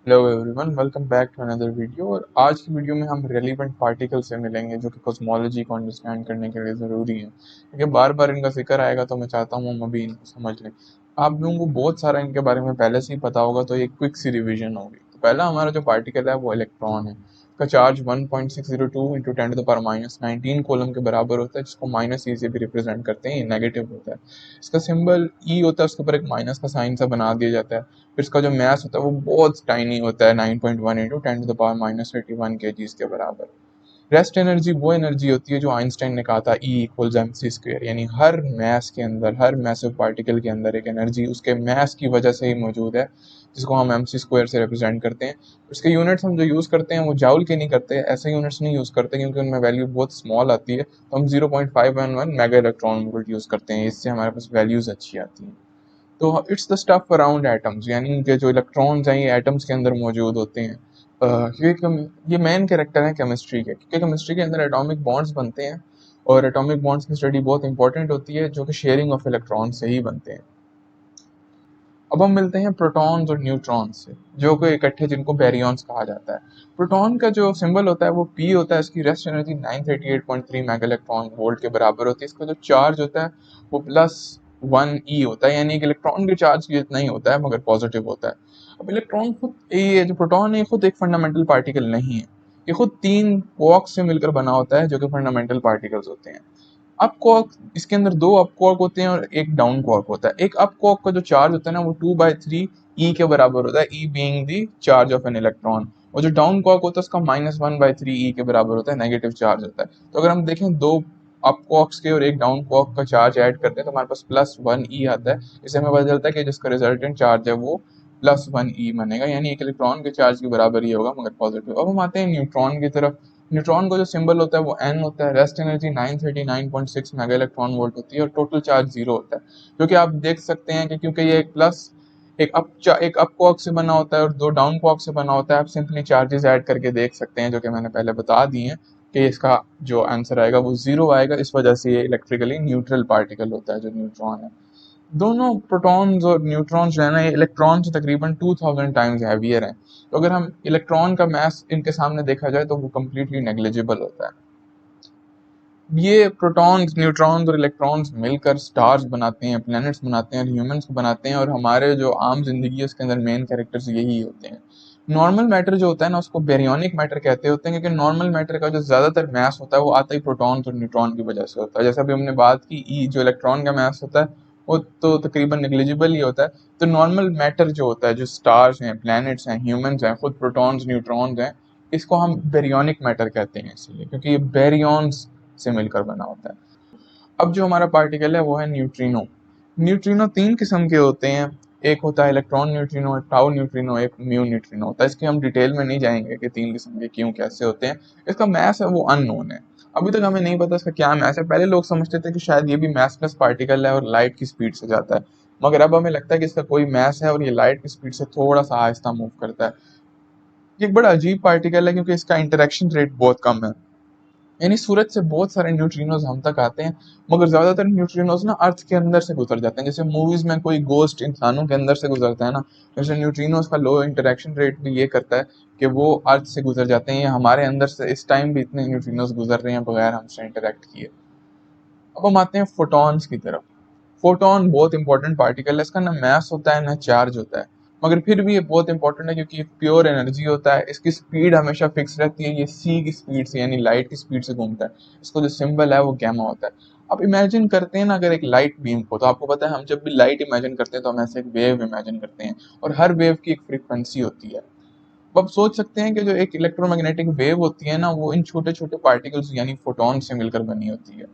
Hello everyone, welcome back to another video. और आज की वीडियो में हम रेलिवेंट पार्टिकल से मिलेंगे जो कि कॉस्मोलॉजी को अंडरस्टैंड करने के लिए ज़रूरी है, क्योंकि बार बार इनका जिक्र आएगा तो मैं चाहता हूँ हम अभी इनको समझ लें। आप लोगों को बहुत सारा इनके बारे में पहले से ही पता होगा, तो एक क्विक सी रिवीजन होगी। तो पहला हमारा जो पार्टिकल है वो इलेक्ट्रॉन है। इसका चार्ज 1.602 इंटू 10⁻⁻19 कोलम के बराबर होता है, जिसको माइनस ई से भी रिप्रेजेंट करते हैं, ये नेगेटिव होता है। इसका सिंबल ई होता है, उसके ऊपर एक माइनस का साइन सा बना दिया जाता है। फिर इसका जो मास होता है वो बहुत टाइनी होता है, 9.1 इंटू 10⁻⁻81 केजीज के बराबर। रेस्ट एनर्जी वो एनर्जी होती है जो आइंस्टाइन ने कहा था E equals M C square, यानी हर मैस के अंदर, हर मैसिव पार्टिकल के अंदर एक एनर्जी उसके मैस की वजह से ही मौजूद है, जिसको हम एम सी स्क्वेयर से रिप्रेजेंट करते हैं। उसके यूनिट्स हम जो यूज़ करते हैं वो जाउल के नहीं करते, ऐसे यूनिट्स नहीं यूज़ करते क्योंकि उनमें वैल्यू बहुत स्मॉल आती है, तो हम 0.511 मेगा इलेक्ट्रॉन वोल्ट यूज़ करते हैं, इससे हमारे पास वैल्यूज़ अच्छी आती हैं। तो it's the stuff around atoms, यानी इनके जो इलेक्ट्रॉन्स हैं ये एटम्स के अंदर मौजूद होते हैं। क्योंकि ये मेन कैरेक्टर है केमिस्ट्री के, क्योंकि केमिस्ट्री के अंदर एटॉमिक बॉन्ड्स बनते हैं, और एटॉमिक बॉन्ड्स की स्टडी बहुत इंपॉर्टेंट होती है, जो कि शेयरिंग ऑफ इलेक्ट्रॉन से ही बनते हैं। अब हम मिलते हैं प्रोटॉन्स और न्यूट्रॉन्स से, जो कि इकट्ठे, जिनको बैरियॉन्स कहा जाता है। प्रोटॉन का जो सिंबल होता है वो पी होता है, इसकी rest energy 938.3 mega electron volt के बराबर होती है। इसका जो चार्ज होता है वो +1 ई होता है, यानी एक इलेक्ट्रॉन के चार्ज की जितना ही होता है, मगर पॉजिटिव होता है। अब इलेक्ट्रॉन खुद, ये जो प्रोटॉन है, खुद एक फंडामेंटल पार्टिकल नहीं है। ये खुद 3 क्वार्क्स से मिलकर बना होता है, जो कि फंडामेंटल पार्टिकल्स होते हैं। अप क्वार्क, इसके अंदर 2 अप क्वार्क होते हैं और एक डाउन क्वार्क होता है। एक अप क्वार्क का जो चार्ज होता है ना वो 2/3 ई के बराबर होता है, e being the charge of an electron. और जो डाउन क्वार्क होता है उसका -1/3 ई के बराबर होता है, नेगेटिव चार्ज होता है। तो अगर हम देखें, 2 अप क्वार्क्स के और एक डाउन क्वार्क का चार्ज ऐड करते हैं तो हमारे पास +1 ई आता है। इससे हमें पता चलता है कि जिसका रिजल्टेंट चार्ज है वो +1 ई बनेगा, यानी एक इलेक्ट्रॉन के चार्ज के बराबर ही होगा, मगर पॉजिटिव। अब हम आते हैं न्यूट्रॉन की तरफ। न्यूट्रॉन का जो सिंबल होता है वो एन होता है, rest energy 939.6 mega electron volt होती है, और टोटल चार्ज 0 होता है। क्योंकि आप देख सकते हैं कि क्योंकि ये एक अप क्वार्क से बना होता है और 2 डाउन क्वार्क से बना होता है, आप सिंपली चार्जेस ऐड करके देख सकते हैं, जो कि मैंने पहले बता दिए हैं कि इसका जो आंसर आएगा वो 0 आएगा। इस वजह से ये इलेक्ट्रिकली न्यूट्रल पार्टिकल होता है जो न्यूट्रॉन है। दोनों प्रोटॉन्स और न्यूट्रॉन्स जो है ना, ये इलेक्ट्रॉन से तकरीबन 2000 टाइम्स हैवियर हैं। तो अगर हम इलेक्ट्रॉन का मास इनके सामने देखा जाए तो वो कम्प्लीटली नेग्लिजिबल होता है। ये प्रोटॉन्स, न्यूट्रॉन्स और इलेक्ट्रॉन्स मिलकर स्टार्स बनाते हैं, प्लैनेट्स बनाते हैं और ह्यूमंस को बनाते हैं, और हमारे जो आम जिंदगी है उसके अंदर मेन कैरेक्टर्स यही होते हैं। नॉर्मल मैटर जो होता है ना उसको बेरियोनिक मैटर कहते होते हैं, क्योंकि नॉर्मल मैटर का जो ज्यादातर मास होता है वो आता ही प्रोटॉन्स और न्यूट्रॉन की वजह से होता है। जैसे अभी हमने बात की, ई जो इलेक्ट्रॉन का मास होता है वो तो तकरीबन नेग्लिजिबल ही होता है। तो नॉर्मल मैटर जो होता है, जो स्टार्स हैं, प्लैनेट्स हैं, ह्यूमंस हैं, खुद प्रोटॉन्स न्यूट्रॉन्स हैं, इसको हम बेरियोनिक मैटर कहते हैं, इसलिए क्योंकि ये बेरियॉन्स से मिलकर बना होता है। अब जो हमारा पार्टिकल है वो है न्यूट्रिनो। न्यूट्रिनो 3 किस्म के होते हैं। एक होता है इलेक्ट्रॉन न्यूट्रिनो, एक टाउ न्यूट्रिनो, एक म्यू न्यूट्रिनो होता है। इसके हम डिटेल में नहीं जाएंगे कि 3 किस्म के क्यों, कैसे होते हैं। इसका मैस है वो अननोन है, अभी तक हमें नहीं पता इसका क्या मैस है। पहले लोग समझते थे कि शायद ये भी मैसलेस पार्टिकल है और लाइट की स्पीड से जाता है, मगर अब हमें लगता है कि इसका कोई मैस है और ये लाइट की स्पीड से थोड़ा सा आहिस्ता मूव करता है। ये एक बड़ा अजीब पार्टिकल है क्योंकि इसका इंटरेक्शन रेट बहुत कम है, यानी सूरज से बहुत सारे न्यूट्रिनोज हम तक आते हैं, मगर ज्यादातर न्यूट्रिनोज ना अर्थ के अंदर से गुजर जाते हैं। जैसे मूवीज में कोई गोस्ट इंसानों के अंदर से गुजरता है ना, जैसे न्यूट्रिनोज का लो इंटरेक्शन रेट भी ये करता है कि वो अर्थ से गुजर जाते हैं, या हमारे अंदर से इस टाइम भी इतने न्यूट्रिनोज गुजर रहे हैं बगैर हमसे इंटरेक्ट किए। अब हम आते हैं फोटॉन्स की तरफ। फोटोन बहुत इंपॉर्टेंट पार्टिकल है, इसका ना मास होता है ना चार्ज होता है, मगर फिर भी ये बहुत इंपॉर्टेंट है क्योंकि ये प्योर एनर्जी होता है। इसकी स्पीड हमेशा फिक्स रहती है, ये सी की स्पीड से यानी लाइट की स्पीड से घूमता है। इसका जो सिंबल है वो गैमा होता है। अब इमेजिन करते हैं ना, अगर एक लाइट बीम को, तो आपको पता है हम जब भी लाइट इमेजिन करते हैं तो हम ऐसे एक वेव इमेजिन करते हैं, और हर वेव की एक फ्रीक्वेंसी होती है। अब आप सोच सकते हैं कि जो एक इलेक्ट्रोमैग्नेटिक वेव होती है ना वो इन छोटे छोटे पार्टिकल्स यानी फोटोन से मिलकर बनी होती है।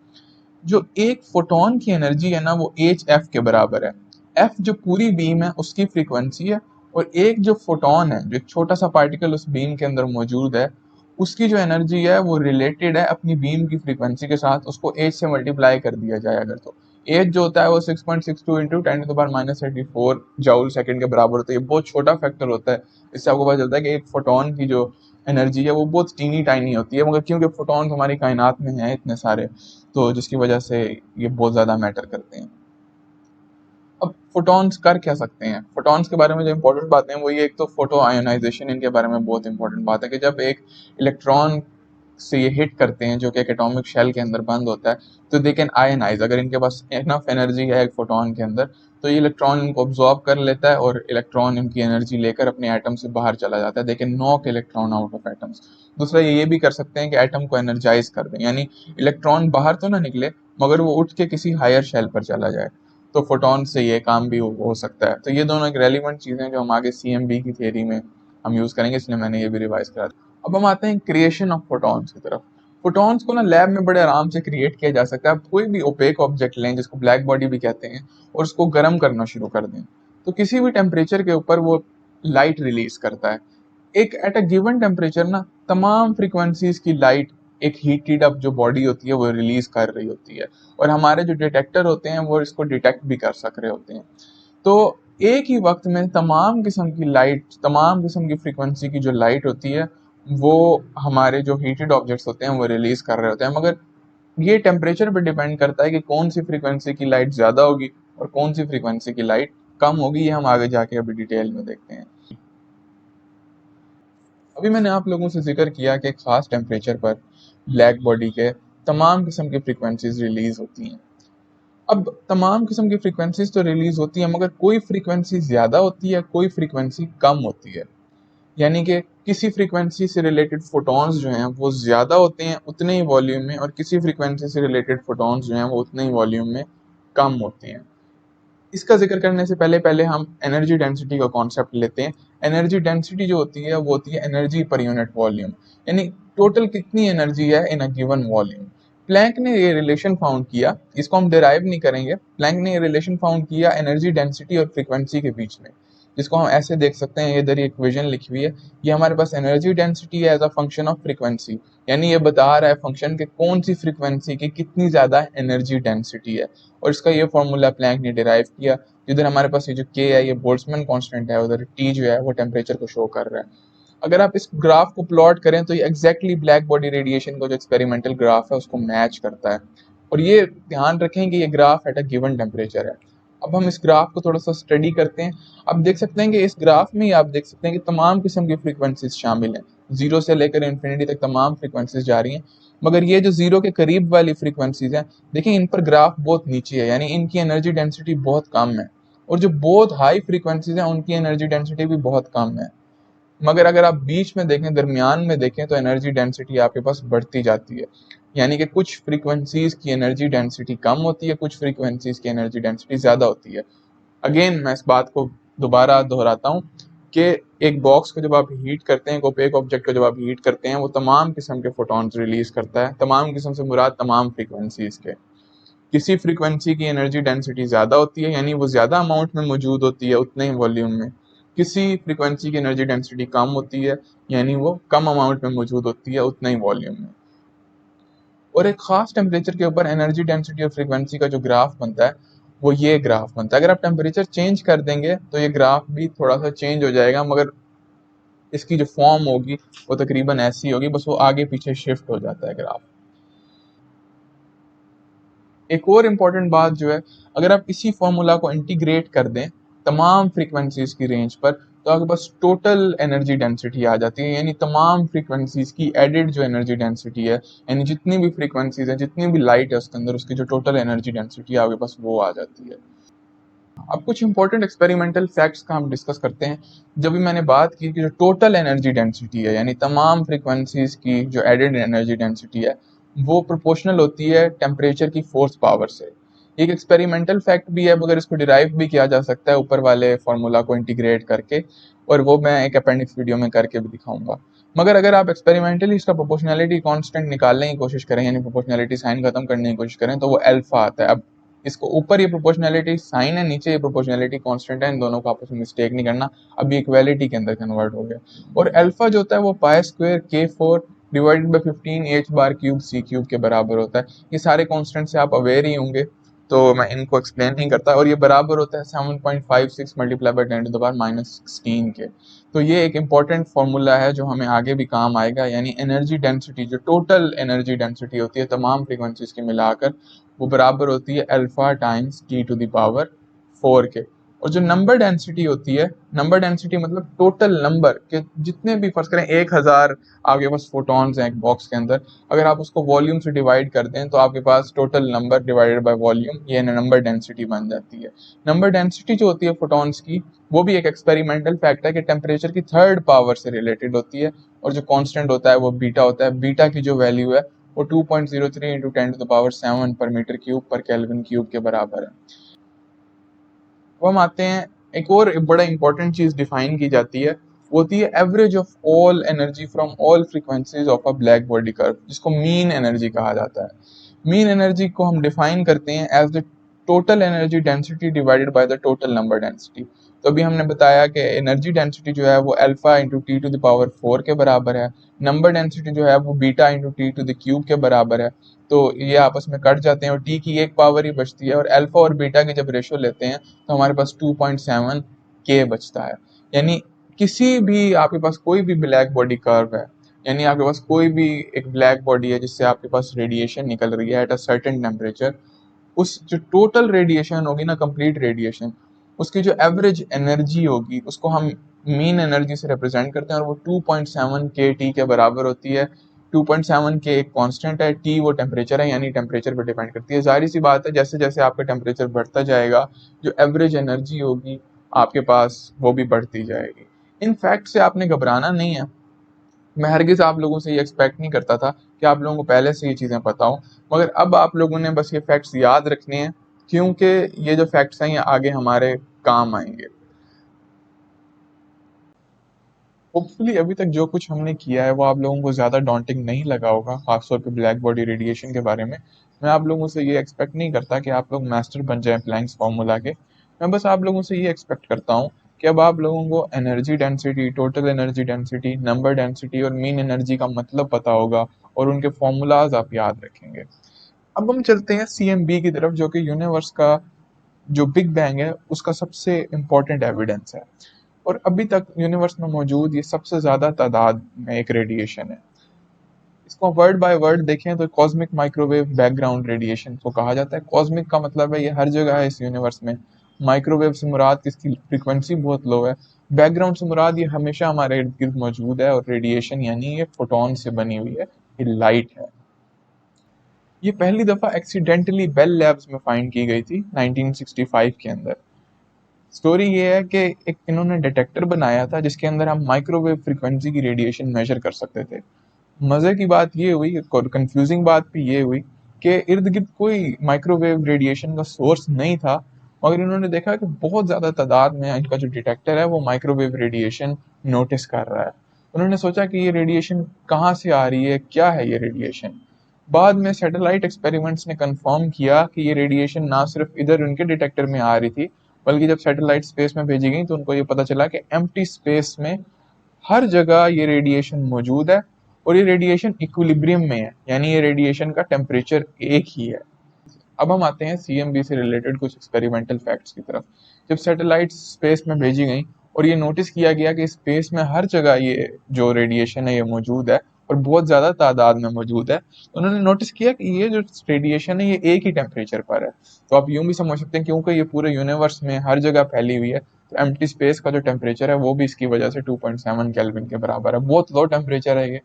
जो एक फोटोन की एनर्जी है ना वो एच एफ के बराबर है। एफ जो पूरी बीम है उसकी फ्रीक्वेंसी है, और एक जो फोटोन है, जो एक छोटा सा पार्टिकल उस बीम के अंदर मौजूद है, उसकी जो एनर्जी है वो रिलेटेड है अपनी बीम की फ्रीक्वेंसी के साथ। उसको एच से मल्टीप्लाई कर दिया जाए अगर, तो एच जो होता है वो 6.62 इंटू 10⁻⁻84 जूल सेकंड के बराबर होता है। ये बहुत छोटा फैक्टर होता है। इससे आपको पता चलता है कि एक फोटोन की जो एनर्जी है वो बहुत टीनी टाइनी होती है, मगर क्योंकि फोटॉन्स हमारी कायनात में हैं इतने सारे, तो जिसकी वजह से ये बहुत ज़्यादा मैटर करते हैं। अब फोटॉन्स कर क्या सकते हैं, फोटॉन्स के बारे में जो इंपॉर्टेंट बातें हैं वो ये, एक तो फोटो आयोनाइजेशन, इनके बारे में बहुत इंपॉर्टेंट बात है कि जब एक इलेक्ट्रॉन से ये हिट करते हैं जो कि एक एटॉमिक शेल के अंदर बंद होता है, तो दे कैन आयनाइज, अगर इनके पास इनफ एनर्जी है एक फोटोन के अंदर, तो ये इलेक्ट्रॉन इनको ऑब्जॉर्ब कर लेता है और इलेक्ट्रॉन इनकी एनर्जी लेकर अपने एटम से बाहर चला जाता है। They can knock electron out of atoms. दूसरा ये भी कर सकते हैं कि एटम को एनर्जाइज कर दें, यानी इलेक्ट्रॉन बाहर तो ना निकले मगर वो उठ के किसी हायर शेल पर चला जाए, तो फोटॉन से ये काम भी हो सकता है। तो ये दोनों एक रेलिवेंट चीज़ें जो हम आगे सीएमबी की थियरी में हम यूज़ करेंगे, इसलिए मैंने ये भी रिवाइज करा दिया। अब हम आते हैं क्रिएशन ऑफ फोटॉन्स की तरफ। फोटॉन्स को ना लैब में बड़े आराम से क्रिएट किया जा सकता है। आप कोई भी ओपेक ऑब्जेक्ट लें जिसको ब्लैक बॉडी भी कहते हैं और उसको गर्म करना शुरू कर दें, तो किसी भी टेम्परेचर के ऊपर वो लाइट रिलीज करता है। एक एट अ गिवन टेम्परेचर ना तमाम फ्रीक्वेंसीज की लाइट एक हीटेड अप जो बॉडी होती है वो रिलीज कर रही होती है, और हमारे जो डिटेक्टर होते हैं वो इसको डिटेक्ट भी कर सक रहे होते हैं। तो एक ही वक्त में तमाम किस्म की लाइट, तमाम किस्म की फ्रीक्वेंसी की जो लाइट होती है वो हमारे जो हीटेड ऑब्जेक्ट्स होते हैं वो रिलीज कर रहे होते हैं, मगर ये टेम्परेचर पे डिपेंड करता है कि कौन सी फ्रीक्वेंसी की लाइट ज़्यादा होगी और कौन सी फ्रीक्वेंसी की लाइट कम होगी। ये हम आगे जाके अभी डिटेल में देखते हैं। अभी मैंने आप लोगों से जिक्र किया कि एक खास टेम्परेचर पर ब्लैक बॉडी के तमाम किस्म की फ्रीक्वेंसीज रिलीज होती हैं। अब तमाम किस्म की फ्रीक्वेंसीज तो रिलीज होती है, मगर कोई फ्रीक्वेंसी ज़्यादा होती है, कोई फ्रीक्वेंसी कम होती है। यानी कि किसी फ्रीक्वेंसी से रिलेटेड फोटॉन्स जो हैं वो ज़्यादा होते हैं उतने ही वॉल्यूम में, और किसी फ्रीक्वेंसी से रिलेटेड फोटॉन्स जो हैं वो उतने ही वॉल्यूम में कम होते हैं। इसका जिक्र करने से पहले पहले हम एनर्जी डेंसिटी का कॉन्सेप्ट लेते हैं। एनर्जी डेंसिटी जो होती है वो होती है एनर्जी पर यूनिट वॉल्यूम, यानी टोटल कितनी एनर्जी है इन अ गिवन वॉल्यूम। प्लैंक ने ये रिलेशन फाउंड किया, इसको हम डिराइव नहीं करेंगे। प्लैंक ने ये रिलेशन फाउंड किया एनर्जी डेंसिटी और फ्रीक्वेंसी के बीच में, जिसको हम ऐसे देख सकते हैं, इधर एक इक्वेशन लिखी हुई है। ये हमारे पास एनर्जी डेंसिटी है as a function of frequency, यानी ये बता रहा है फंक्शन के कौन सी फ्रीक्वेंसी की कितनी ज़्यादा एनर्जी डेंसिटी है, और इसका ये फॉर्मूला प्लैंक ने डिराइव किया। इधर हमारे पास ये जो के है ये बोल्ट्जमैन कांस्टेंट है, उधर टी जो है वो टेम्परेचर को शो कर रहा है। अगर आप इस ग्राफ को प्लॉट करें तो ये एग्जैक्टली ब्लैक बॉडी रेडिएशन का जो एक्सपेरिमेंटल ग्राफ है उसको मैच करता है, और ये ध्यान रखें कि ये graph at a given temperature है। अब हम इस ग्राफ को थोड़ा सा स्टडी करते हैं। अब देख सकते हैं कि इस ग्राफ में ही आप देख सकते हैं कि तमाम किस्म की फ्रीक्वेंसीज शामिल हैं, जीरो से लेकर इन्फिनिटी तक तमाम फ्रीक्वेंसीज जा रही हैं। मगर ये जो जीरो के करीब वाली फ्रीक्वेंसीज हैं, देखिए इन पर ग्राफ बहुत नीचे है, यानी इनकी एनर्जी डेंसिटी बहुत कम है, और जो बहुत हाई फ्रीक्वेंसीज हैं उनकी एनर्जी डेंसिटी भी बहुत कम है। मगर अगर आप बीच में देखें, दरमियान में देखें, तो एनर्जी डेंसिटी आपके पास बढ़ती जाती है, यानी कि कुछ फ्रीक्वेंसीज की एनर्जी डेंसिटी कम होती है, कुछ फ्रीक्वेंसीज की एनर्जी डेंसिटी ज़्यादा होती है। अगेन मैं इस बात को दोबारा दोहराता हूँ कि एक बॉक्स को जब आप हीट करते हैं, एक ओपेक ऑब्जेक्ट को जब आप हीट करते हैं, वो तमाम किस्म के फोटॉन्स रिलीज करता है। तमाम किस्म से मुराद तमाम फ्रीक्वेंसीज के। किसी फ्रीक्वेंसी की एनर्जी डेंसिटी ज़्यादा होती है, यानी वो ज़्यादा अमाउंट में मौजूद होती है उतने ही वॉल्यूम में। किसी फ्रीक्वेंसी की एनर्जी डेंसिटी कम होती है, यानी वो कम अमाउंट में मौजूद होती है उतने ही वॉल्यूम में। और एक खास टेम्परेचर के ऊपर एनर्जी डेंसिटी और फ्रीक्वेंसी का जो ग्राफ बनता है वो ये ग्राफ बनता है। अगर आप टेम्परेचर चेंज कर देंगे तो ये ग्राफ भी थोड़ा सा चेंज हो जाएगा, मगर इसकी जो फॉर्म होगी वो तकरीबन ऐसी होगी, बस वो आगे पीछे शिफ्ट हो जाता है ग्राफ। एक और इम्पॉर्टेंट बात जो है, अगर आप इसी फॉर्मूला को इंटीग्रेट कर दें तमाम फ्रीक्वेंसीज की रेंज पर, तो आपके पास टोटल एनर्जी डेंसिटी आ जाती है, यानी तमाम फ्रीक्वेंसीज की एडेड जो एनर्जी डेंसिटी है, यानी जितनी भी फ्रीक्वेंसीज है, जितनी भी लाइट है उसके अंदर, उसकी जो टोटल एनर्जी डेंसिटी है आपके पास वो आ जाती है। अब कुछ इंपॉर्टेंट एक्सपेरिमेंटल फैक्ट्स का हम डिस्कस करते हैं। जब भी मैंने बात की कि जो टोटल एनर्जी डेंसिटी है, यानी तमाम फ्रीक्वेंसीज की जो एडेड एनर्जी डेंसिटी है, वो प्रोपोर्शनल होती है टेम्परेचर की फोर्स पावर से। एक एक्सपेरिमेंटल फैक्ट भी है, मगर इसको डिराइव भी किया जा सकता है ऊपर वाले फॉर्मूला को इंटीग्रेट करके, और वो मैं एक अपेंडिक्स वीडियो में करके भी दिखाऊंगा। मगर अगर आप एक्सपेरिमेंटली इसका प्रोपोर्शनैलिटी कांस्टेंट निकालने की कोशिश करें, यानी प्रोपोर्शनैलिटी साइन खत्म करने की कोशिश करें, तो वो अल्फा आता है। अब इसको ऊपर ये प्रोपोर्शनैलिटी साइन है, नीचे ये प्रोपोर्शनैलिटी कांस्टेंट है, इन दोनों को आपस में मिस्टेक नहीं करना। अब ये इक्वालिटी के अंदर कन्वर्ट हो गया, और अल्फा जो होता है वो pi square K4 divided by 15 H bar cube C cube के बराबर होता है। ये सारे कॉन्स्टेंट से आप अवेयर ही होंगे, तो मैं इनको एक्सप्लेन नहीं करता। और ये बराबर होता है 7.56 मल्टीप्लाई बाई 10⁻16 के। तो ये एक इंपॉर्टेंट फार्मूला है जो हमें आगे भी काम आएगा, यानी एनर्जी डेंसिटी, जो टोटल एनर्जी डेंसिटी होती है तमाम फ्रीक्वेंसीज के मिलाकर, वो बराबर होती है alpha times T to the power 4 के। और जो नंबर डेंसिटी होती है, नंबर डेंसिटी मतलब टोटल नंबर के जितने भी, फर्ज करें 1000 आपके पास फोटॉन्स हैं एक बॉक्स के अंदर, अगर आप उसको वॉल्यूम से डिवाइड कर दें तो आपके पास total number divided by volume, ये नंबर डेंसिटी बन जाती है। नंबर डेंसिटी जो होती है फोटॉन्स की, वो भी एक एक्सपेरिमेंटल फैक्ट है कि टेम्परेचर की थर्ड पावर से रिलेटेड होती है, और जो कांस्टेंट होता है वो बीटा होता है। बीटा की जो वैल्यू है वो 2.03 इंटू 10⁻⁷ पर मीटर क्यूब पर केल्विन क्यूब के बराबर है। अब हम आते हैं, एक और बड़ा इंपॉर्टेंट चीज डिफाइन की जाती है, वो होती है average of all energy from all frequencies of a black body curve, जिसको मीन एनर्जी कहा जाता है। मीन एनर्जी को हम डिफाइन करते हैं as the total energy density divided by the total number density. तो अभी हमने बताया कि एनर्जी डेंसिटी जो है वो alpha into T to the power 4 के बराबर है, नंबर डेंसिटी जो है वो beta into T to the cube के बराबर है। तो ये आपस में कट जाते हैं और टी की एक पावर ही बचती है, और अल्फा और बीटा की जब रेशो लेते हैं तो हमारे पास 2.7 के बचता है। यानी किसी भी आपके पास कोई भी ब्लैक बॉडी कर्व है, यानी आपके पास कोई भी एक ब्लैक बॉडी है जिससे आपके पास रेडिएशन निकल रही है एट अ सर्टेन टेम्परेचर, उस जो टोटल रेडिएशन होगी ना, कंप्लीट रेडिएशन, उसकी जो एवरेज एनर्जी होगी उसको हम मीन एनर्जी से रिप्रेजेंट करते हैं, और वो 2.7 के टी के बराबर होती है। 2.7 के एक कांस्टेंट है, टी वो टेम्परेचर है, यानी टेम्परेचर पर डिपेंड करती है। जाहिर सी बात है जैसे जैसे आपका टेम्परेचर बढ़ता जाएगा, जो एवरेज एनर्जी होगी आपके पास वो भी बढ़ती जाएगी। इन फैक्ट से आपने घबराना नहीं है। मैं हरगिज आप लोगों से ये एक्सपेक्ट नहीं करता था कि आप लोगों को पहले से ये चीज़ें पता हो, मगर अब आप लोगों ने बस ये फैक्ट्स याद रखने हैं, क्योंकि ये जो फैक्ट्स हैं ये आगे हमारे काम आएंगे। होपफुली अभी तक जो कुछ हमने किया है वो आप लोगों को ज़्यादा डॉन्टिंग नहीं लगा होगा, खासतौर पे ब्लैक बॉडी रेडिएशन के बारे में। मैं आप लोगों से ये एक्सपेक्ट नहीं करता कि आप लोग मास्टर बन जाएं प्लैंक्स फार्मूला के। मैं बस आप लोगों से ये एक्सपेक्ट करता हूँ कि अब आप लोगों को energy density, total energy density, number density और मीन एनर्जी का मतलब पता होगा, और उनके फॉर्मूलाज आप याद रखेंगे। अब हम चलते हैं CMB की तरफ, जो कि यूनिवर्स का जो बिग बैंग है उसका सबसे इम्पोर्टेंट एविडेंस है, और अभी तक यूनिवर्स में मौजूद ये सबसे ज्यादा तादाद में एक रेडिएशन है। इसको वर्ड बाय वर्ड देखें तो कॉस्मिक माइक्रोवेव बैकग्राउंड रेडिएशन को कहा जाता है। कॉस्मिक का मतलब है ये हर जगह है इस यूनिवर्स में। माइक्रोवेव से मुराद इसकी फ्रीक्वेंसी बहुत लो है। बैकग्राउंड से मुराद ये हमेशा हमारे इर्द गिर्द मौजूद है, और रेडिएशन यानी ये फोटोन से बनी हुई है, ये लाइट है। ये पहली दफा एक्सीडेंटली बेल लैब्स में फाइंड की गई थी 1965 के अंदर। स्टोरी ये है कि एक इन्होंने डिटेक्टर बनाया था जिसके अंदर हम माइक्रोवेव फ्रीक्वेंसी की रेडिएशन मेजर कर सकते थे। मजे की बात ये हुई, कंफ्यूजिंग बात भी ये हुई कि इर्द गिर्द कोई माइक्रोवेव रेडिएशन का सोर्स नहीं था, मगर इन्होंने देखा कि बहुत ज्यादा तादाद में इनका जो डिटेक्टर है वो माइक्रोवेव रेडिएशन नोटिस कर रहा है। उन्होंने सोचा कि ये रेडिएशन कहाँ से आ रही है, क्या है ये रेडिएशन। बाद में सैटेलाइट एक्सपेरिमेंट्स ने कंफर्म किया कि ये रेडिएशन ना सिर्फ इधर उनके डिटेक्टर में आ रही थी, बल्कि जब सैटेलाइट स्पेस में भेजी गई तो उनको ये पता चला कि एम्प्टी स्पेस में हर जगह ये रेडिएशन मौजूद है, और ये रेडिएशन इक्विलिब्रियम में है, यानी ये रेडिएशन का टेम्परेचर एक ही है। अब हम आते हैं CMB से रिलेटेड कुछ एक्सपेरिमेंटल फैक्ट्स की तरफ। जब सैटेलाइट स्पेस में भेजी गई और ये नोटिस किया गया कि स्पेस में हर जगह ये जो रेडिएशन है ये मौजूद है, और बहुत ज़्यादा तादाद में मौजूद है, तो उन्होंने नोटिस किया कि ये जो रेडिएशन है ये एक ही टेम्परेचर पर है। तो आप यूं भी समझ सकते हैं क्योंकि ये पूरे यूनिवर्स में हर जगह फैली हुई है, तो एम्प्टी स्पेस का जो टेम्परेचर है वो भी इसकी वजह से 2.7 केल्विन के बराबर है। बहुत लो टेम्परेचर है ये।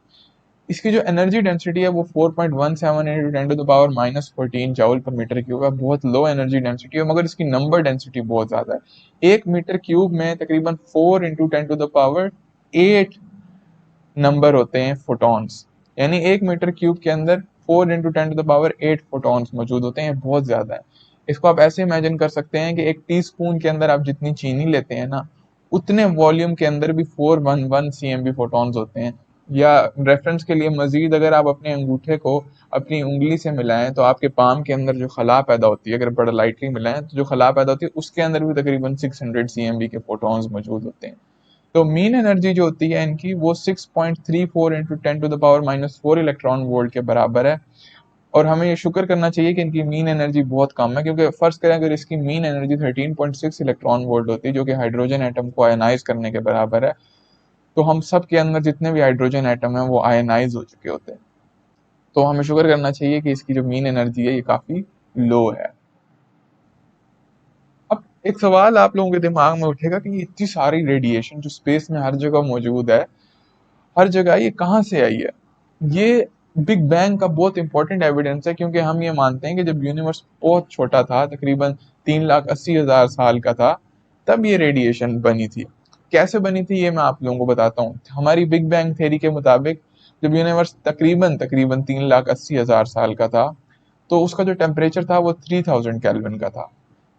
इसकी जो एनर्जी डेंसिटी है वो 4.17 into 10⁻⁻14 joule per metre cube है। बहुत लो एनर्जी डेंसिटी है, मगर इसकी नंबर डेंसिटी बहुत ज्यादा है। एक मीटर क्यूब में तकरीबन 4 इंटू 10⁸ नंबर होते हैं फोटॉन्स, यानी एक मीटर क्यूब के अंदर 4 इंटू 10⁸ फोटॉन्स मौजूद होते हैं। बहुत ज्यादा है। इसको आप ऐसे इमेजिन कर सकते हैं कि एक टी स्पून के अंदर आप जितनी चीनी लेते हैं ना, उतने वॉल्यूम के अंदर भी 411 CMB फोटॉन्स होते हैं। या रेफरेंस के लिए मजीद अगर आप अपने अंगूठे को अपनी उंगली से मिलाएं तो आपके पाम के अंदर जो खला पैदा होती है, अगर बड़ा लाइटली मिलाएं तो जो खला पैदा होती है उसके अंदर भी तकरीबन 600 CMB के फोटॉन्स मौजूद होते हैं। तो मीन एनर्जी जो होती है इनकी वो 6.34 इंटू 10⁻⁻4 इलेक्ट्रॉन वोल्ट के बराबर है। और हमें ये शुक्र करना चाहिए कि इनकी मीन एनर्जी बहुत कम है, क्योंकि फर्ज करें अगर इसकी मीन एनर्जी 13.6 इलेक्ट्रॉन वोल्ट होती, जो कि हाइड्रोजन एटम को आयनाइज करने के बराबर है, तो हम सब के अंदर जितने भी हाइड्रोजन एटम है वो आयनाइज हो चुके होते हैं। तो हमें शुक्र करना चाहिए कि इसकी जो मीन एनर्जी है ये काफी लो है। अब एक सवाल आप लोगों के दिमाग में उठेगा कि ये इतनी सारी रेडिएशन जो स्पेस में हर जगह मौजूद है, हर जगह ये कहाँ से आई है? ये बिग बैंग का बहुत इंपॉर्टेंट एविडेंस है, क्योंकि हम ये मानते हैं कि जब यूनिवर्स बहुत छोटा था, तकरीबन 3,80,000 साल का था, तब ये रेडिएशन बनी थी। कैसे बनी थी ये मैं आप लोगों को बताता हूँ। हमारी बिग बैंग थ्योरी के मुताबिक जब यूनिवर्स तकरीबन तकरीबन 3,80,000 साल का था, तो उसका जो टेम्परेचर था वो 3000 केल्विन का था।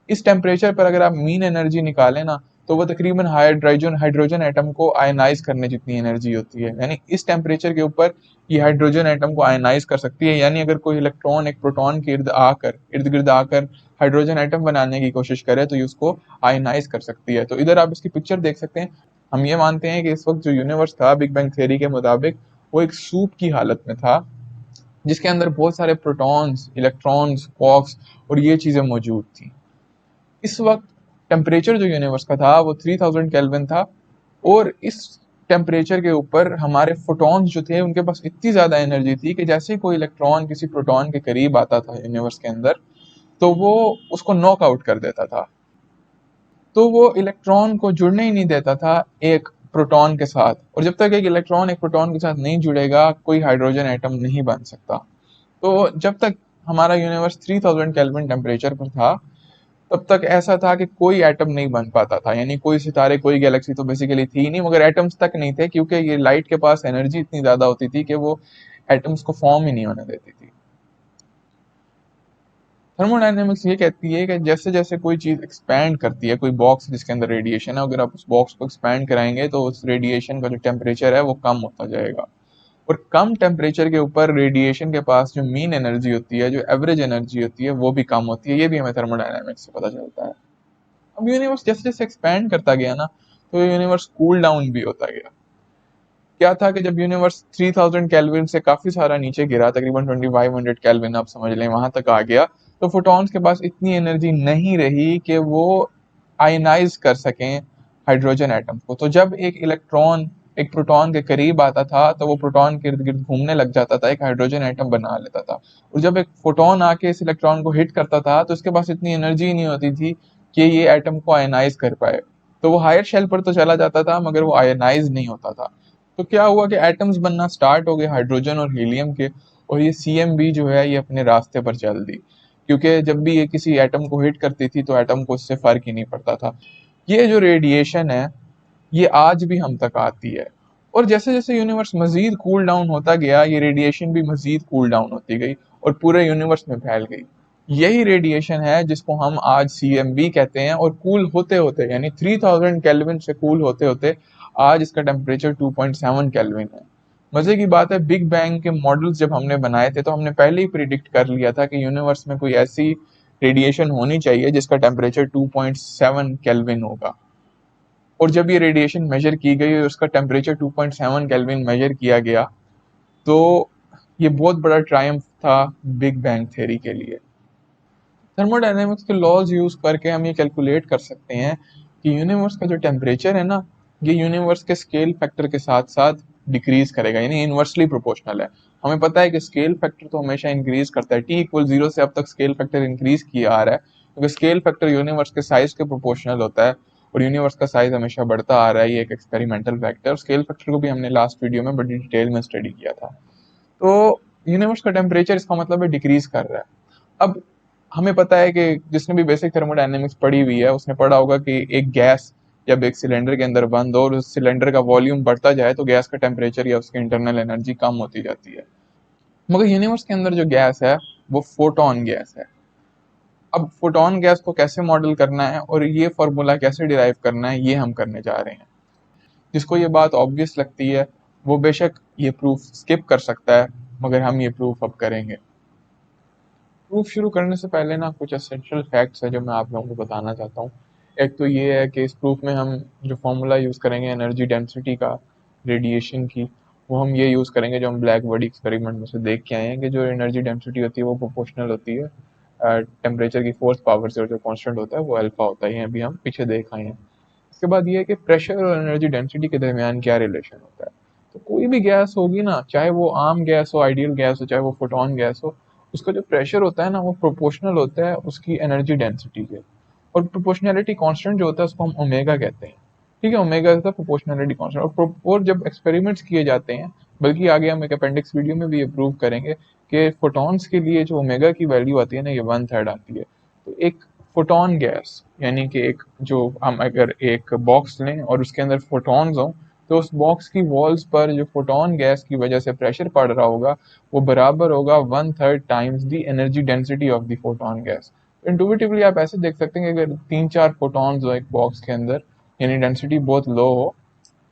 इस टेम्परेचर पर अगर आप मीन एनर्जी निकालें ना, तो वो तकरीबन हाइड्रोजन हाइड्रोजन एटम को आयनाइज करने जितनी एनर्जी होती है। यानी इस टेम्परेचर के ऊपर ये हाइड्रोजन एटम को आयनाइज कर सकती है। यानी अगर कोई इलेक्ट्रॉन एक प्रोटॉन के इर्द गिर्द आकर हाइड्रोजन एटम बनाने की कोशिश करे, तो ये उसको आयनाइज कर सकती है। तो इधर आप इसकी पिक्चर देख सकते हैं। हम ये मानते हैं कि इस वक्त जो यूनिवर्स था बिग बैंग थ्योरी के मुताबिक, वो एक सूप की हालत में था, जिसके अंदर बहुत सारे प्रोटॉन्स, इलेक्ट्रॉन्स, क्वार्क्स और ये चीजें मौजूद थी। इस वक्त टेम्परेचर जो यूनिवर्स का था वो 3000 केल्विन था, और इस टेम्परेचर के ऊपर हमारे फोटॉन्स जो थे उनके पास इतनी ज्यादा एनर्जी थी कि जैसे ही कोई इलेक्ट्रॉन किसी प्रोटॉन के करीब आता था यूनिवर्स के अंदर, तो वो उसको नॉक आउट कर देता था। तो वो इलेक्ट्रॉन को जुड़ने ही नहीं देता था एक प्रोटॉन के साथ, और जब तक एक इलेक्ट्रॉन एक प्रोटॉन के साथ नहीं जुड़ेगा, कोई हाइड्रोजन एटम नहीं बन सकता। तो जब तक हमारा यूनिवर्स 3000 केल्विन टेम्परेचर पर था, तब तक ऐसा था कि कोई एटम नहीं बन पाता था। यानी कोई सितारे, कोई गैलेक्सी तो बेसिकली थी ही नहीं, मगर एटम्स तक नहीं थे, क्योंकि ये लाइट के पास एनर्जी इतनी ज्यादा होती थी कि वो एटम्स को फॉर्म ही नहीं होने देती थी। थर्मोडायनेमिक्स ये कहती है कि जैसे जैसे कोई चीज एक्सपैंड करती है, कोई बॉक्स जिसके अंदर रेडिएशन है, अगर आप उस बॉक्स को एक्सपैंड कराएंगे तो उस रेडिएशन का जो टेम्परेचर है वो कम होता जाएगा। और कम टेम्परेचर के ऊपर रेडिएशन के पास जो मीन एनर्जी होती है, जो एवरेज एनर्जी होती है, वो भी कम होती है। ये भी हमें थर्मोडायनेमिक्स से पता चलता है। अब यूनिवर्स जैसे जैसे एक्सपैंड करता गया ना, तो यूनिवर्स कूल डाउन भी होता गया। क्या था कि जब यूनिवर्स 3000 केल्विन से काफी सारा नीचे गिरा, तकरीबन 2500 केल्विन आप समझ लें, वहां तक आ गया, तो फोटॉन्स के पास इतनी एनर्जी नहीं रही कि वो आयनाइज कर सकें हाइड्रोजन एटम को। तो जब एक इलेक्ट्रॉन एक प्रोटॉन के करीब आता था, तो वो प्रोटॉन के इर्द गिर्द घूमने लग जाता था, एक हाइड्रोजन एटम बना लेता था। और जब एक फोटोन आके इस इलेक्ट्रॉन को हिट करता था, तो इसके पास इतनी एनर्जी नहीं होती थी कि ये एटम को आयनाइज कर पाए। तो वो हायर शेल पर तो चला जाता था, मगर वो आयनाइज नहीं होता था। तो क्या हुआ कि एटम्स बनना स्टार्ट हो गए हाइड्रोजन और हीलियम के, और ये सीएमबी जो है ये अपने रास्ते पर चल दी। क्योंकि जब भी ये किसी एटम को हिट करती थी, तो एटम को इससे फर्क ही नहीं पड़ता था। ये जो रेडिएशन है, ये आज भी हम तक आती है। और जैसे जैसे यूनिवर्स मजीद कूल डाउन होता गया, ये रेडिएशन भी मजीद कूल डाउन होती गई और पूरे यूनिवर्स में फैल गई। यही रेडिएशन है जिसको हम आज सीएमबी कहते हैं। और कूल होते होते, यानी 3000 केल्विन से कूल होते होते, आज इसका टेम्परेचर 2.7 केल्विन है। मजे की बात है, बिग बैंग के मॉडल्स जब हमने बनाए थे, तो हमने पहले ही प्रिडिक्ट कर लिया था कि यूनिवर्स में कोई ऐसी रेडिएशन होनी चाहिए जिसका टेम्परेचर 2.7 केल्विन होगा। और जब ये रेडिएशन मेजर की गई और उसका टेम्परेचर 2.7 केल्विन मेजर किया गया, तो ये बहुत बड़ा ट्रायम्फ था बिग बैंग थ्योरी के लिए। थर्मोडायनेमिक्स के लॉज यूज करके हम ये कैलकुलेट कर सकते हैं कि यूनिवर्स का जो टेम्परेचर है ना, ये यूनिवर्स के स्केल फैक्टर के साथ साथ डिक्रीज करेगा, यानी इनवर्सली प्रोपोर्शनल है। हमें पता है कि स्केल फैक्टर तो हमेशा इंक्रीज करता है। T=0 से अब तक स्केल फैक्टर इंक्रीज किया आ रहा है, क्योंकि स्केल फैक्टर यूनिवर्स के साइज के प्रोपोर्शनल होता है, और यूनिवर्स का साइज हमेशा बढ़ता आ रहा है। ये एक एक्सपेरिमेंटल फैक्ट है, और स्केल फैक्टर को भी हमने लास्ट वीडियो में बड़ी डिटेल में स्टडी किया था। तो यूनिवर्स का टेम्परेचर इसका मतलब है डिक्रीज कर रहा है। अब हमें पता है कि जिसने भी बेसिक थर्मोडायनेमिक्स पढ़ी हुई है, उसने पढ़ा होगा कि एक गैस जब एक सिलेंडर के अंदर बंद हो और उस सिलेंडर का वॉल्यूम बढ़ता जाए, तो गैस का टेम्परेचर या उसकी इंटरनल एनर्जी कम होती जाती है। मगर यूनिवर्स के अंदर जो गैस है, वो फोटोन गैस है। अब फोटोन गैस को कैसे मॉडल करना है और ये फॉर्मूला कैसे डिराइव करना है, ये हम करने जा रहे हैं। जिसको ये बात ऑब्वियस लगती है, वो बेशक ये प्रूफ स्किप कर सकता है, मगर हम ये प्रूफ अब करेंगे। प्रूफ शुरू करने से पहले ना कुछ एसेंशियल फैक्ट्स है जो मैं आप लोगों को बताना चाहता हूँ। एक तो ये है कि इस प्रूफ में हम जो फॉर्मूला यूज़ करेंगे एनर्जी डेंसिटी का, रेडिएशन की, वो हम ये यूज़ करेंगे जो हम ब्लैक बॉडी एक्सपेरिमेंट में से देख के आए हैं, कि जो एनर्जी डेंसिटी होती है वो प्रोपोर्शनल होती है टेम्परेचर की फोर्स पावर से, और जो कांस्टेंट होता है वो अल्फा होता है। ये अभी हम पीछे देख आए हैं। इसके बाद ये है कि प्रेशर और एनर्जी डेंसिटी के दरमियान क्या रिलेशन होता है। तो कोई भी गैस होगी ना, चाहे वो आम गैस हो, आइडियल गैस हो, चाहे वो फोटोन गैस हो, उसका जो प्रेशर होता है ना, वो प्रोपोर्शनल होता है उसकी एनर्जी डेंसिटी के। और प्रोपोर्शनैलिटी कांस्टेंट जो होता है उसको हम ओमेगा कहते हैं। ठीक है, omega is the proportionality constant. और जब एक्सपेरिमेंट्स किए जाते हैं, बल्कि आगे हम एक अपेंडिक्स वीडियो में भी ये प्रूव करेंगे कि फोटॉन्स के लिए जो ओमेगा की वैल्यू आती है ना, ये 1/3 आती है। तो एक फोटोन गैस, यानी कि एक जो हम अगर एक बॉक्स लें और उसके अंदर फोटॉन्स हों, तो उस बॉक्स की वॉल्स पर जो फोटोन गैस की वजह से प्रेशर पड़ रहा होगा वो बराबर होगा 1/3 times the energy density of the photon gas. Intuitively आप ऐसे देख सकते हैं कि अगर 3-4 फोटॉन्स हो एक बॉक्स के अंदर, यानी डेंसिटी बहुत लो हो,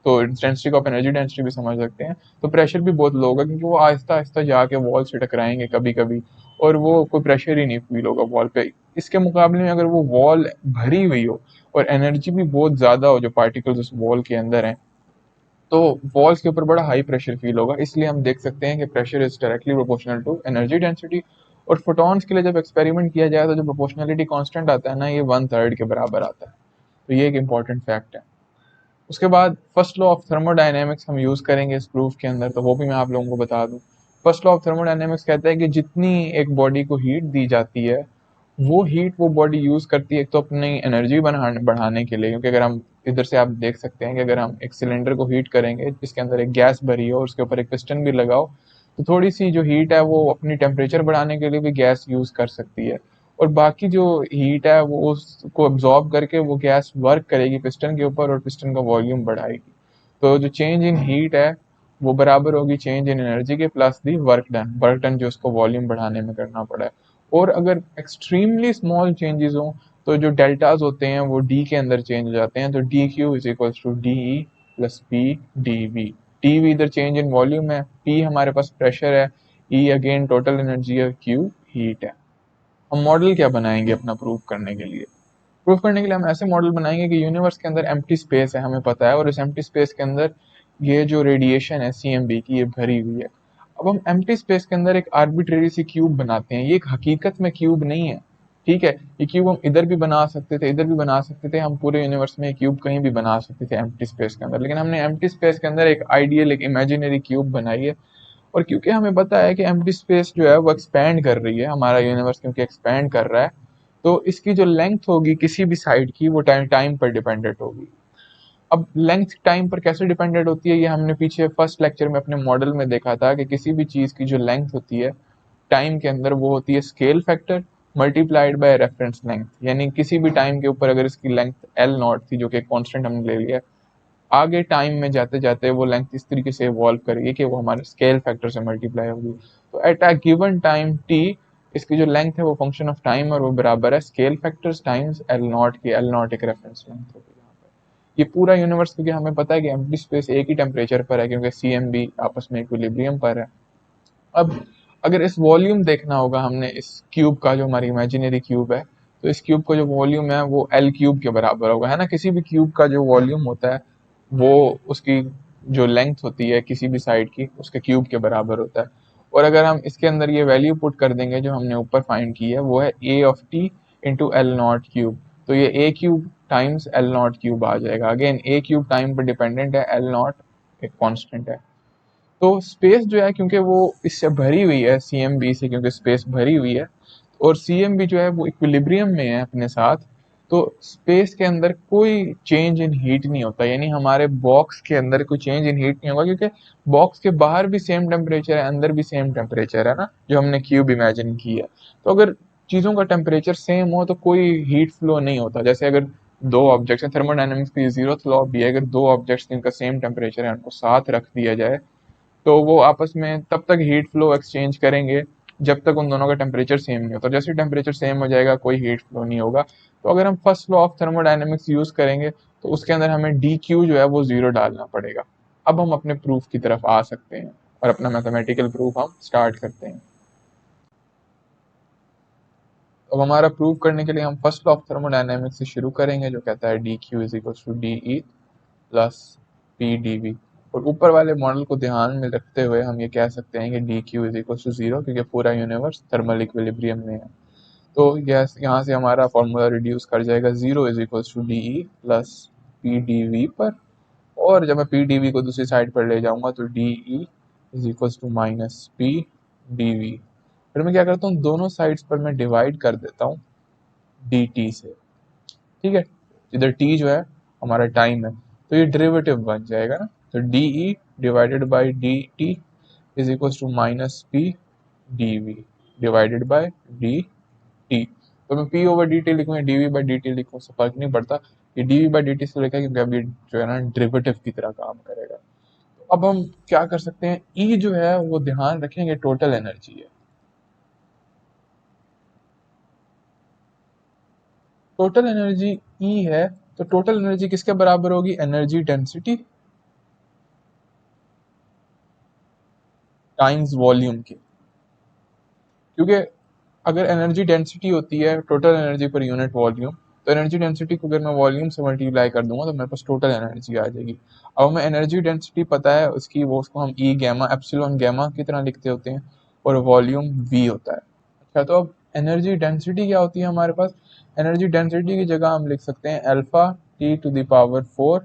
तो डेंसिटी को आप एनर्जी डेंसिटी भी समझ सकते हैं, तो प्रेशर भी बहुत लो होगा, क्योंकि वो आहिस्ता आहिस्ता जाके वॉल से टकराएंगे कभी कभी, और वो कोई प्रेशर ही नहीं फील होगा वॉल पे। इसके मुकाबले में अगर वो वॉल भरी हुई हो और एनर्जी भी बहुत ज्यादा हो जो पार्टिकल्स उस वॉल के अंदर हैं, तो वॉल्स के ऊपर बड़ा हाई प्रेशर फील होगा। इसलिए हम देख सकते हैं कि pressure is directly proportional to energy density. और फोटॉन्स के लिए जब एक्सपेरिमेंट किया जाए तो जो प्रोपोर्शनलिटी कांस्टेंट आता है ना, ये 1/3 के बराबर आता है। तो ये एक इंपॉर्टेंट फैक्ट है। उसके बाद फर्स्ट लॉ ऑफ थर्मोडायनेमिक्स हम यूज करेंगे इस प्रूफ के अंदर, तो वो भी मैं आप लोगों को बता दूं। फर्स्ट लॉ ऑफ थर्मोडायनेमिक्स कहता है कि जितनी एक बॉडी को हीट दी जाती है, वो हीट वो बॉडी यूज करती है एक तो अपनी एनर्जी बढ़ाने के लिए, क्योंकि अगर हम इधर से आप देख सकते हैं कि अगर हम एक सिलेंडर को हीट करेंगे जिसके अंदर एक गैस भरी हो और उसके ऊपर एक पिस्टन भी लगाओ, तो थोड़ी सी जो हीट है वो अपनी टेम्परेचर बढ़ाने के लिए भी गैस यूज कर सकती है, और बाकी जो हीट है वो उसको एब्जॉर्ब करके वो गैस वर्क करेगी पिस्टन के ऊपर और पिस्टन का वॉल्यूम बढ़ाएगी। तो जो चेंज इन हीट है वो बराबर होगी चेंज इन एनर्जी के प्लस दी वर्क डन जो उसको वॉल्यूम बढ़ाने में करना पड़ा है। और अगर एक्सट्रीमली स्मॉल चेंजेस हो तो जो डेल्टाज होते हैं वो डी के अंदर चेंज हो जाते हैं, तो D Q is equal to D E plus P D V. D V इधर चेंज इन वॉल्यूम है, पी हमारे पास प्रेशर है, ई अगेन टोटल एनर्जी है, क्यू हीट है। हम मॉडल क्या बनाएंगे अपना प्रूफ करने के लिए? प्रूफ करने के लिए हम ऐसे मॉडल बनाएंगे कि यूनिवर्स के अंदर एम्प्टी स्पेस है, हमें पता है, और इस एम्प्टी स्पेस के अंदर ये जो रेडिएशन है सीएमबी की, ये भरी हुई है। अब हम एम्प्टी स्पेस के अंदर एक आर्बिट्रेरी सी क्यूब बनाते हैं। ये एक हकीकत में क्यूब नहीं है, ठीक है। ये क्यूब हम इधर भी बना सकते थे, इधर भी बना सकते थे, हम पूरे यूनिवर्स में क्यूब कहीं भी बना सकते थे एम्प्टी स्पेस के अंदर, लेकिन हमने एम्प्टी स्पेस के अंदर एक आइडियल, एक इमेजिनरी क्यूब बनाई है। और क्योंकि हमें पता है कि एम्प्टी स्पेस जो है वो एक्सपैंड कर रही है, हमारा यूनिवर्स क्योंकि एक्सपैंड कर रहा है, तो इसकी जो लेंथ होगी किसी भी साइड की वो टाइम पर डिपेंडेंट होगी। अब लेंथ टाइम पर कैसे डिपेंडेंट होती है, ये हमने पीछे फर्स्ट लेक्चर में अपने मॉडल में देखा था कि किसी भी चीज की जो लेंथ होती है टाइम के अंदर वो होती है scale factor multiplied by reference length. यानी किसी भी टाइम के ऊपर अगर इसकी लेंथ एल नॉट थी, जो कि कांस्टेंट हमने ले लिया, आगे टाइम में जाते जाते वो लेंथ इस तरीके से इवॉल्व करेगी कि वो हमारे स्केल फैक्टर से मल्टीप्लाई होगी। तो at a given time T, इसकी जो लेंथ है वो फंक्शन ऑफ टाइम और वो बराबर है scale factors times L not की। एल नॉट एक रेफरेंस लेंथ होगी यहाँ पे। ये पूरा यूनिवर्स, क्योंकि हमें पता है कि एम्प्टी स्पेस एक ही टेम्परेचर पर है क्योंकि सी एम बी आपस में इक्विलिब्रियम पर है। अब अगर इस वॉल्यूम देखना होगा हमने इस क्यूब का, जो हमारी इमेजिनरी क्यूब है, तो इस क्यूब का जो वॉल्यूम है वो एल क्यूब के बराबर होगा, है ना। किसी भी क्यूब का जो वॉल्यूम होता है वो उसकी जो लेंथ होती है किसी भी साइड की उसके क्यूब के बराबर होता है। और अगर हम इसके अंदर ये वैल्यू पुट कर देंगे जो हमने ऊपर फाइंड की है, वो है a of t into l not cube, तो ये a cube times L not cube आ जाएगा। अगेन ए क्यूब टाइम पर डिपेंडेंट है, एल नॉट एक कॉन्स्टेंट है। तो स्पेस जो है क्योंकि वो इससे भरी हुई है सीएमबी से, क्योंकि स्पेस भरी हुई है, और सीएमबी जो है वो इक्विलिब्रियम में है अपने साथ, तो स्पेस के अंदर कोई चेंज इन हीट नहीं होता। यानी हमारे बॉक्स के अंदर कोई चेंज इन हीट नहीं होगा, क्योंकि बॉक्स के बाहर भी सेम टेम्परेचर है, अंदर भी सेम टेम्परेचर है ना, जो हमने क्यूब इमेजिन की है। तो अगर चीज़ों का टेम्परेचर सेम हो तो कोई हीट फ्लो नहीं होता। जैसे अगर दो ऑब्जेक्ट्स हैं, थर्मोडायनेमिक्स की जीरोथ लॉ भी है, अगर दो ऑब्जेक्ट्स जिनका सेम टेम्परेचर है उनको साथ रख दिया जाए तो वो आपस में तब तक हीट फ्लो एक्सचेंज करेंगे जब तक उन दोनों का टेम्परेचर सेम नहीं होता। जैसे टेम्परेचर सेम हो जाएगा कोई हीट फ्लो नहीं होगा। तो अगर हम first law of thermodynamics use करेंगे तो उसके अंदर हमें डी क्यू जो है वो जीरो डालना पड़ेगा। अब हम अपने प्रूफ की तरफ आ सकते हैं और अपना मैथमेटिकल प्रूफ हम स्टार्ट करते हैं। अब हमारा प्रूफ करने के लिए हम फर्स्ट लॉ ऑफ थर्मोडायनेमिक्स से शुरू करेंगे, जो कहता है D Q is equal to D E plus P D V. और ऊपर वाले मॉडल को ध्यान में रखते हुए हम ये कह सकते हैं कि D Q is equal to zero, क्योंकि पूरा यूनिवर्स थर्मल इक्विलिब्रियम में है। तो यस, यहाँ से हमारा फॉर्मूला रिड्यूस कर जाएगा, zero is equal to D E plus P D V पर। और जब मैं पी डी वी को दूसरी साइड पर ले जाऊंगा तो D E is equal to minus P D V. फिर मैं क्या करता हूँ, दोनों साइड्स पर मैं डिवाइड कर देता हूँ डी टी से। ठीक है, इधर टी जो है हमारा टाइम है, तो ये डेरिवेटिव बन जाएगा ना, तो D E divided by D T is equal to minus P D V divided by D T. तो मैं पी ओवर डी टी लिखूँ या D V by D T लिखूँ, उससे फर्क नहीं पड़ता, ये D V by D T से लिखा है क्योंकि अभी जो है ना डेरिवेटिव की तरह काम करेगा। तो अब हम क्या कर सकते हैं, ई जो है वो ध्यान रखेंगे टोटल एनर्जी है, टोटल एनर्जी ई है, तो टोटल एनर्जी किसके बराबर होगी, एनर्जी डेंसिटी टाइम्स वॉल्यूम की, क्योंकि अगर एनर्जी डेंसिटी होती है total energy per unit volume, तो एनर्जी डेंसिटी को अगर मैं वॉल्यूम से मल्टीप्लाई कर दूंगा तो मेरे पास टोटल एनर्जी आ जाएगी। अब हमें एनर्जी डेंसिटी पता है उसकी, वो उसको हम ई गैमा एप्सिलॉन गैमा की तरह लिखते होते हैं, और वॉल्यूम वी होता है। अच्छा, तो अब एनर्जी डेंसिटी क्या होती है हमारे पास, एनर्जी डेंसिटी की जगह हम लिख सकते हैं alpha T to the power 4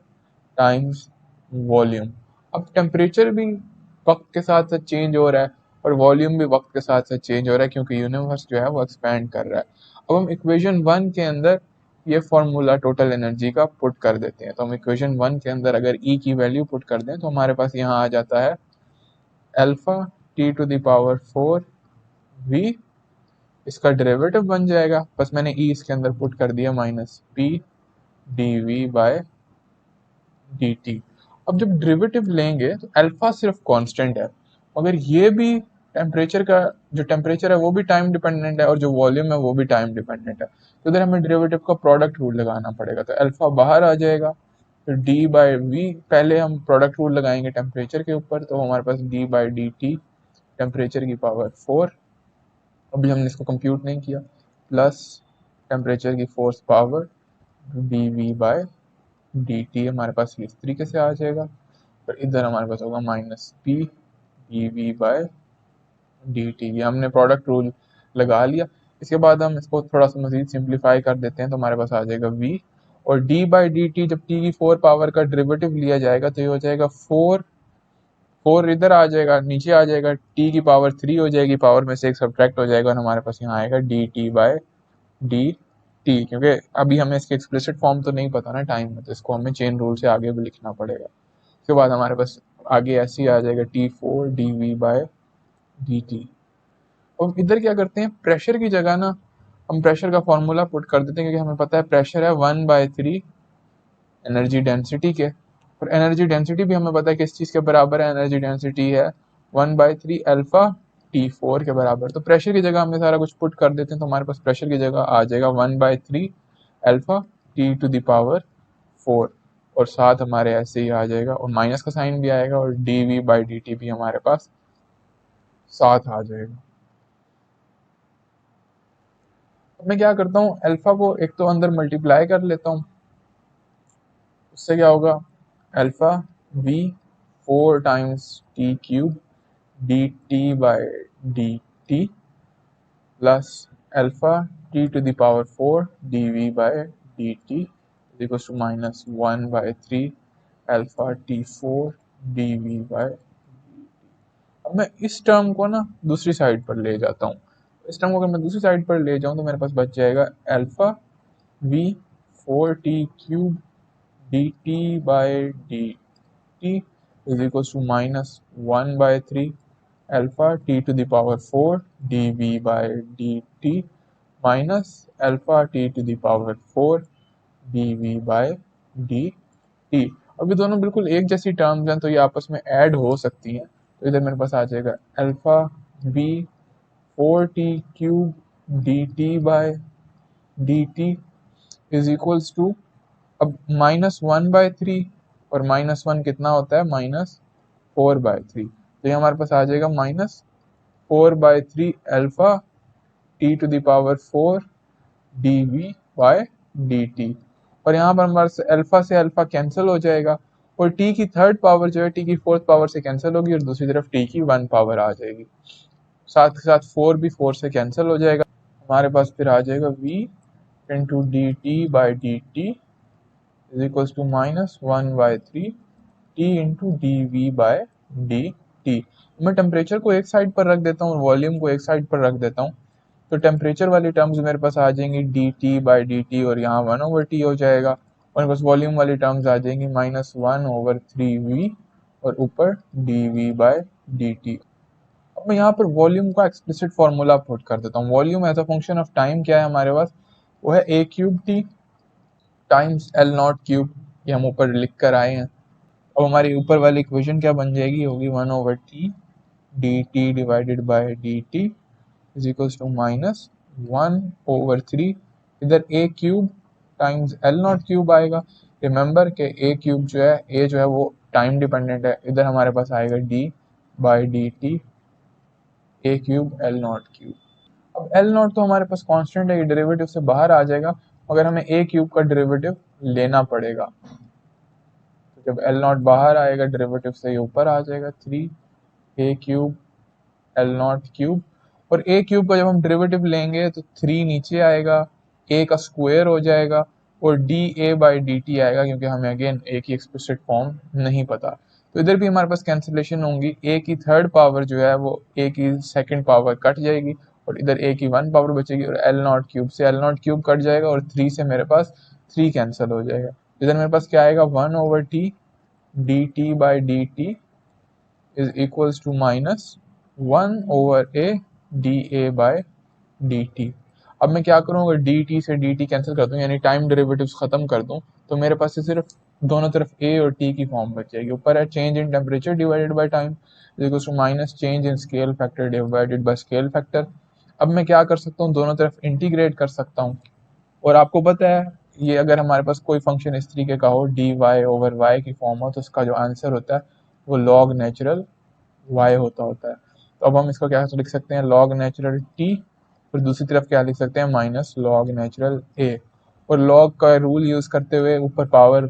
times volume. अब टेम्परेचर भी वक्त के साथ साथ चेंज हो रहा है, और वॉल्यूम भी वक्त के साथ साथ चेंज हो रहा है, क्योंकि यूनिवर्स जो है वो एक्सपैंड कर रहा है। अब हम इक्वेशन वन के अंदर ये फॉर्मूला टोटल एनर्जी का पुट कर देते हैं, तो हम इक्वेशन वन के अंदर अगर ई की वैल्यू पुट कर दें तो हमारे पास यहाँ आ जाता है alpha T to the power 4 V, इसका डेरिवेटिव बन जाएगा, बस मैंने ई इसके अंदर पुट कर दिया minus P D we by D T. अब जब डेरिवेटिव लेंगे तो अल्फा सिर्फ कांस्टेंट है, मगर ये भी टेम्परेचर का, जो टेम्परेचर है वो भी टाइम डिपेंडेंट है, और जो वॉल्यूम है वो भी टाइम डिपेंडेंट है, तो इधर हमें डेरिवेटिव का प्रोडक्ट रूल लगाना पड़ेगा, तो अल्फा बाहर आ जाएगा, तो डी बाई वी, पहले हम प्रोडक्ट रूल लगाएंगे टेम्परेचर के ऊपर, तो हमारे पास d by D t temperature की पावर 4, अभी हमने इसको कंप्यूट नहीं किया, प्लस टेम्परेचर की fourth power d we by D t, हमारे पास इस तरीके से आ जाएगा, और इधर हमारे पास होगा minus P D we by D T, ये हमने प्रोडक्ट रूल लगा लिया। इसके बाद हम इसको थोड़ा सा मजीद सिंप्लीफाई कर देते हैं, तो हमारे पास आ जाएगा v, और d बाई डी टी जब t की 4 पावर का डेरिवेटिव लिया जाएगा तो ये हो जाएगा 4, 4 इधर आ जाएगा, नीचे आ जाएगा, t की पावर 3 हो जाएगी, पावर में से एक सब्ट्रैक्ट हो जाएगा, और हमारे पास यहाँ आएगा D T by D T, क्योंकि अभी हमें इसके एक्सप्लिसिट फॉर्म तो नहीं पता ना टाइम में, तो इसको हमें चेन रूल से आगे भी लिखना पड़ेगा। उसके बाद हमारे पास आगे ऐसे ही आ जाएगा T four D we by D T. और इधर क्या करते हैं, प्रेशर की जगह ना हम प्रेशर का फॉर्मूला पुट कर देते हैं, क्योंकि हमें पता है प्रेशर है 1/3 एनर्जी डेंसिटी के, और एनर्जी डेंसिटी भी हमें पता है किस चीज़ के बराबर है, एनर्जी डेंसिटी है 1/3 अल्फा T4 के बराबर। तो प्रेशर की जगह हमने सारा कुछ पुट कर देते हैं, तो हमारे पास प्रेशर की जगह आ जाएगा 1/3 alpha T to the power 4, और साथ हमारे ऐसे ही आ जाएगा, और माइनस का साइन भी आएगा, और D V by D T भी हमारे पास साथ आ जाएगा। अब मैं क्या करता हूँ, अल्फा को एक तो अंदर मल्टीप्लाई कर लेता हूँ, उससे क्या होगा, alpha V 4 times T cube D T by D T plus alpha T to the power 4 D V by D T equals to minus 1/3 alpha T 4 D V by. अब मैं इस टर्म को ना दूसरी साइड पर ले जाता हूँ, इस टर्म को अगर मैं दूसरी साइड पर ले जाऊँ तो मेरे पास बच जाएगा alpha V 4t cube D T by D T is equal to minus 1/3 alpha T to the power 4 D V by D T minus alpha T to the power 4 D V by D T. अब ये दोनों बिल्कुल एक जैसी terms हैं, तो ये आपस में ऐड हो सकती हैं, तो इधर मेरे पास आ जाएगा alpha V 4t cube D T by D T is equals to, अब -1/3, और -1 कितना होता है, -4/3, तो ये हमारे पास आ जाएगा -4/3 alpha T to the power 4 D we by D T, और यहाँ पर हमारे अल्फा से अल्फा कैंसिल हो जाएगा, और टी की थर्ड पावर जो है टी की फोर्थ पावर से कैंसिल होगी, और दूसरी तरफ टी की 1 पावर आ जाएगी, साथ के साथ 4 भी 4 से कैंसिल हो जाएगा, हमारे पास फिर आ जाएगा v into D T by D T is equals to -1/3 T into D we by D T. मैं टेम्परेचर को एक साइड पर रख देता हूँ और वॉल्यूम को एक साइड पर रख देता हूँ, तो टेम्परेचर वाली टर्म्स मेरे पास आ जाएंगी D T by D T, और यहाँ 1/T हो जाएगा, और मेरे पास वॉल्यूम वाली टर्म्स आ जाएंगी -1/3V और ऊपर D V by D T. अब मैं यहाँ पर वॉल्यूम का एक्सप्लिसिट फॉर्मूला पुट कर देता हूँ। Volume as a function of time क्या है हमारे पास, वो है a cube T times L not cube, ये हम ऊपर लिख कर आए हैं। अब हमारी ऊपर वाली इक्वेशन क्या बन जाएगी, होगी 1/T D T divided by D T is equals to -1/3, इधर a cube times L not cube आएगा। रिमेंबर के a क्यूब जो है, a जो है वो टाइम डिपेंडेंट है, इधर हमारे पास आएगा d by D T a cube L not cube. अब एल नॉट तो हमारे पास कांस्टेंट है, ये डेरिवेटिव से बाहर आ जाएगा, मगर हमें a क्यूब का डेरिवेटिव लेना पड़ेगा। तो जब एल नॉट बाहर आएगा डेरिवेटिव से, ये ऊपर आ जाएगा 3a cube L not cube, और a क्यूब का जब हम डेरिवेटिव लेंगे तो 3 नीचे आएगा, a का स्क्वायर हो जाएगा, और D A by D T आएगा, क्योंकि हमें अगेन a की एक्सप्लिसिट फॉर्म नहीं पता। तो इधर भी हमारे पास कैंसिलेशन होंगी, a की थर्ड पावर जो है वो a की सेकंड पावर कट जाएगी, और इधर a की 1 पावर बचेगी, और एल नॉट क्यूब से एल नॉट क्यूब कट जाएगा, और 3 से मेरे पास 3 कैंसिल हो जाएगा। इधर मेरे पास क्या आएगा, 1/T D T by D T is equals to -1/a D A by D T. अब मैं क्या करूँ, अगर डी टी से डी टी कैंसिल कर दूँ, यानी टाइम डेरिवेटिव्स खत्म कर दूँ, तो मेरे पास से सिर्फ दोनों तरफ a और t की फॉर्म बच जाएगी। ऊपर है change in temperature divided by time is equals to minus change in scale factor divided by scale factor. अब मैं क्या कर सकता हूँ, दोनों तरफ इंटीग्रेट कर सकता हूँ, और आपको पता है ये अगर हमारे पास कोई फंक्शन इस तरीके का हो, डी वाई ओवर वाई की फॉर्म हो, तो उसका जो आंसर होता है वो लॉग नेचुरल y होता है। तो अब हम इसको क्या लिख सकते हैं, लॉग नेचुरल t, और दूसरी तरफ क्या लिख सकते हैं, माइनस लॉग नेचुरल a, और लॉग का रूल यूज करते हुए ऊपर पावर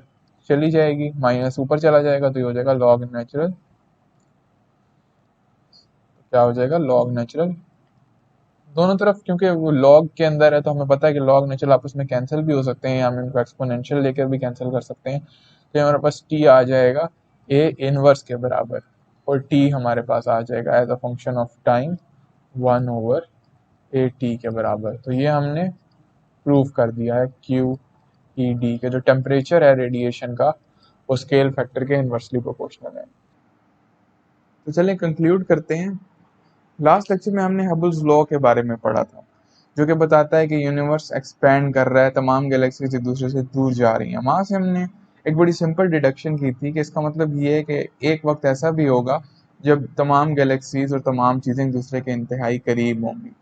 चली जाएगी, माइनस ऊपर चला जाएगा, तो ये हो जाएगा लॉग नेचुरल, क्या हो जाएगा, लॉग नेचुरल दोनों तरफ, क्योंकि वो लॉग के अंदर है तो हमें पता है कि लॉग नेचुरल आपस में कैंसिल भी हो सकते हैं, या हम इनको एक्सपोनेंशियल लेकर भी कैंसिल कर सकते हैं। तो हमारे पास t आ जाएगा a इनवर्स के बराबर, और t हमारे पास आ जाएगा as a function of time 1/a t के बराबर। तो ये हमने प्रूव कर दिया है क्यू ई डी के जो टेम्परेचर है रेडिएशन का, वो स्केल फैक्टर के इन्वर्सली प्रोपोर्शनल है। तो चलिए कंक्लूड करते हैं। लास्ट लेक्चर में हमने हबल्स लॉ के बारे में पढ़ा था, जो कि बताता है कि यूनिवर्स एक्सपैंड कर रहा है, तमाम गैलेक्सीज एक दूसरे से दूर जा रही हैं। वहां से हमने एक बड़ी सिंपल डिडक्शन की थी कि इसका मतलब ये है कि एक वक्त ऐसा भी होगा जब तमाम गैलेक्सीज और तमाम चीजें एक दूसरे के इंतहाई करीब होंगी।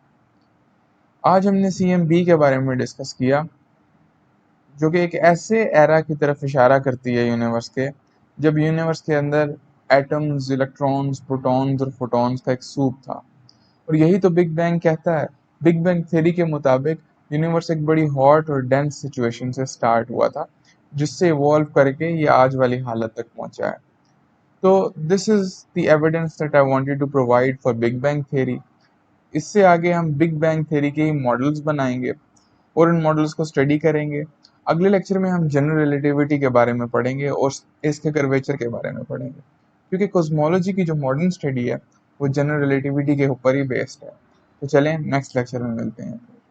आज हमने CMB के बारे में डिस्कस किया, जो कि एक ऐसे एरा की तरफ इशारा करती है यूनिवर्स के, जब यूनिवर्स के अंदर एटम्स, इलेक्ट्रॉन्स, प्रोटॉन्स और फोटॉन्स का एक सूप था। और यही तो बिग बैंग कहता है। बिग बैंग थ्योरी के मुताबिक यूनिवर्स एक बड़ी हॉट और डेंस सिचुएशन से स्टार्ट हुआ था, जिससे इवॉल्व करके ये आज वाली हालत तक पहुंचा है। तो this is the evidence that I wanted to provide for big bang theory. इससे आगे हम बिग बैंग थ्योरी के मॉडल्स बनाएंगे और इन मॉडल्स को स्टडी करेंगे। अगले लेक्चर में हम जनरल रिलेटिविटी के बारे में पढ़ेंगे और इसके कर्वेचर के बारे में पढ़ेंगे, क्योंकि कॉस्मोलॉजी की जो मॉडर्न स्टडी है वो जनरल रिलेटिविटी के ऊपर ही बेस्ड है। तो चलें नेक्स्ट लेक्चर में मिलते हैं।